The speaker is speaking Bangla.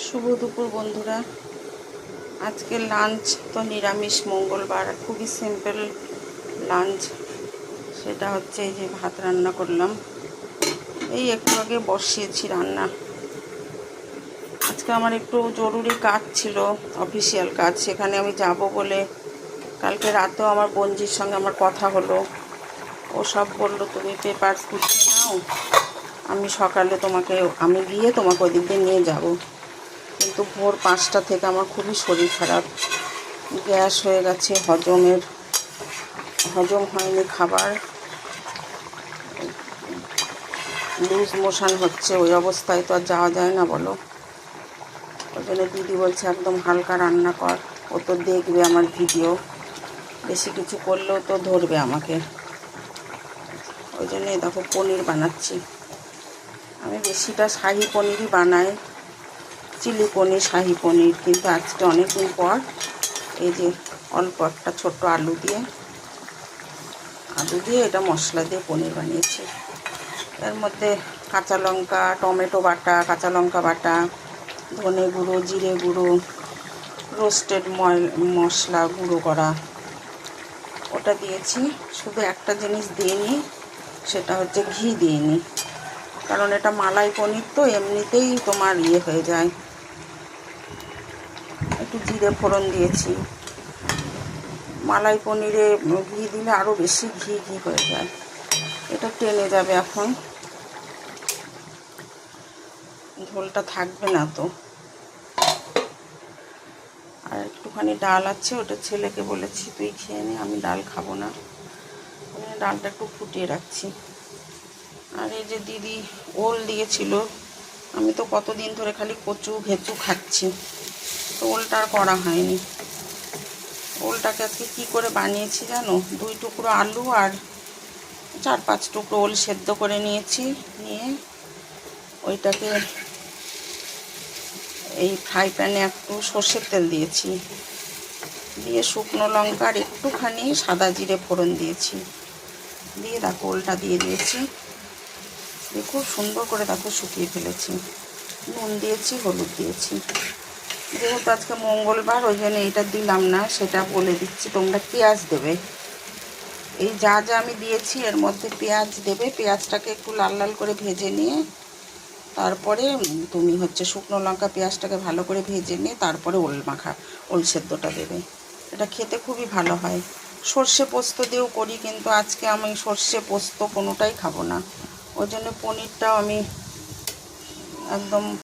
শুভ দুপুর বন্ধুরা। আজকে লাঞ্চ তো নিরামিষ, মঙ্গলবার, খুবই সিম্পল লাঞ্চ। সেটা হচ্ছে এই যে ভাত রান্না করলাম, এই একটু আগে বসিয়েছি রান্না। আজকে আমার একটু জরুরি কাজ ছিল, অফিসিয়াল কাজ, সেখানে আমি যাব বলে কালকে রাতেও আমার বোনজির সঙ্গে আমার কথা হলো। ও সব বললো তুমি পেপারস গুছিয়ে নাও, আমি সকালে আমি গিয়ে তোমাকে ওই দিক দিয়ে নিয়ে যাব। কিন্তু ভোর 5টা থেকে আমার খুবই শরীর খারাপ, গ্যাস হয়ে গেছে, হজম হয়নি খাবার, লুজ মোশন হচ্ছে। ওই অবস্থায় তো আর যাওয়া যায় না বলো। ওই জন্য দিদি বলছে একদম হালকা রান্না কর, ও তো দেখবে আমার ভিডিও, বেশি কিছু করলেও তো ধরবে আমাকে। ওই জন্য দেখো পনির বানাচ্ছি। আমি বেশিটা শাহি পনিরই বানাই, চিলি পনির, শাহি পনির। কিন্তু আজকে অনেকদিন পর এই যে অল্প একটা ছোট্ট আলু দিয়ে এটা মশলা দিয়ে পনির বানিয়েছি। এর মধ্যে কাঁচা লঙ্কা, টমেটো বাটা, কাঁচা লঙ্কা বাটা, ধনে গুঁড়ো, জিরে গুঁড়ো, রোস্টেড মশলা গুঁড়ো করা, ওটা দিয়েছি। শুধু একটা জিনিস দিইনি, সেটা হচ্ছে ঘি দিইনি, কারণ এটা মালাই পনির তো এমনিতেই তোমার হয়ে যায়। একটু জিরে ফোড়ন দিয়েছি। মালাই পনিরে ঘি দিলে আরও বেশি ঘি হয়ে যায়, এটা টেনে যাবে। এখন ঝোলটা থাকবে না তো। আর একটুখানি ডাল আছে, ওটা ছেলেকে বলেছি তুই খেয়ে নে, আমি ডাল খাবো না, ডালটা একটু ফুটিয়ে রাখছি। আর এই যে দিদি ওল দিয়েছিল, আমি তো কতদিন ধরে খালি কচু ঘেঁচু খাচ্ছি, তো ওলটা আর করা হয়নি। ওলটাকে আজকে কী করে বানিয়েছি জানো, 2 টুকরো আলু আর 4-5 টুকরো ওল সেদ্ধ করে নিয়েছি। নিয়ে ওইটাকে এই ফ্রাই প্যানে একটু সর্ষের তেল দিয়েছি, দিয়ে শুকনো লঙ্কা আর একটুখানি সাদা জিরে ফোড়ন দিয়েছি, দিয়ে দেখো ওলটা দিয়ে দিয়েছি। দিয়ে খুব সুন্দর করে দেখো শুকিয়ে ফেলেছি। নুন দিয়েছি, হলুদ দিয়েছি। যেহেতু আজকে মঙ্গলবার, ওই জন্য এইটা দিলাম না, সেটা বলে দিচ্ছি। তোমরা পেঁয়াজ দেবে, এই যা আমি দিয়েছি এর মধ্যে পেঁয়াজ দেবে। পেঁয়াজটাকে একটু লাল লাল করে ভেজে নিয়ে তারপরে তুমি শুকনো লঙ্কা পেঁয়াজটাকে ভালো করে ভেজে নিয়ে তারপরে ওল সেদ্ধটা দেবে। এটা খেতে খুবই ভালো হয়। সর্ষে পোস্ত দিয়েও করি, কিন্তু আজকে আমি সর্ষে পোস্ত কোনোটাই খাবো না। ওই জন্য পনিরটাও আমি একদম